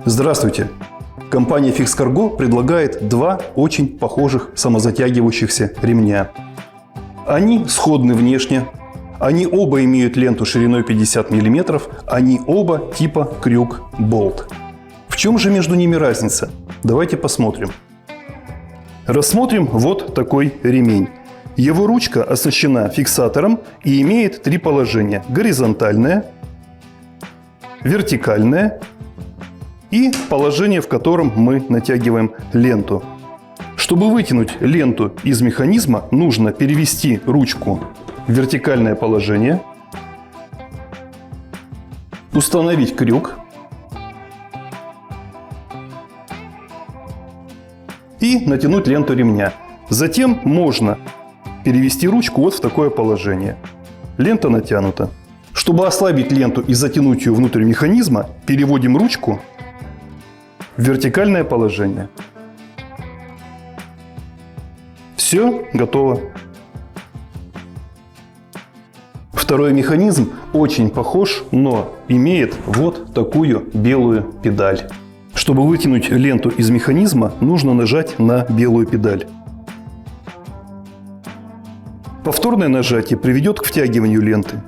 Здравствуйте! Компания FixCargo предлагает два очень похожих самозатягивающихся ремня. Они сходны внешне, они оба имеют ленту шириной 50 мм, они оба типа крюк-болт. В чем же между ними разница? Давайте посмотрим. Рассмотрим вот такой ремень. Его ручка оснащена фиксатором и имеет три положения: горизонтальное, вертикальное и положение, в котором мы натягиваем ленту. Чтобы вытянуть ленту из механизма, нужно перевести ручку в вертикальное положение, установить крюк и натянуть ленту ремня. Затем можно перевести ручку вот в такое положение. Лента натянута. Чтобы ослабить ленту и затянуть ее внутрь механизма, переводим ручку в вертикальное положение. Все готово. Второй механизм очень похож, но имеет вот такую белую педаль. Чтобы вытянуть ленту из механизма, нужно нажать на белую педаль. Повторное нажатие приведет к втягиванию ленты.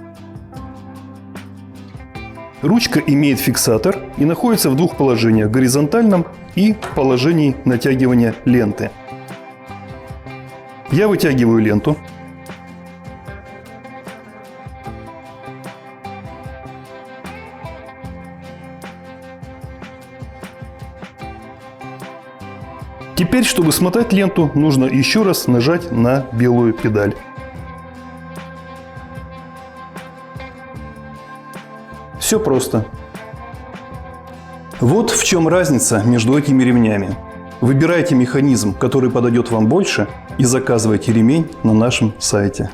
Ручка имеет фиксатор и находится в двух положениях: горизонтальном и положении натягивания ленты. Я вытягиваю ленту. Теперь, чтобы смотать ленту, нужно еще раз нажать на белую педаль. Все просто. Вот в чем разница между этими ремнями. Выбирайте механизм, который подойдет вам больше, и заказывайте ремень на нашем сайте.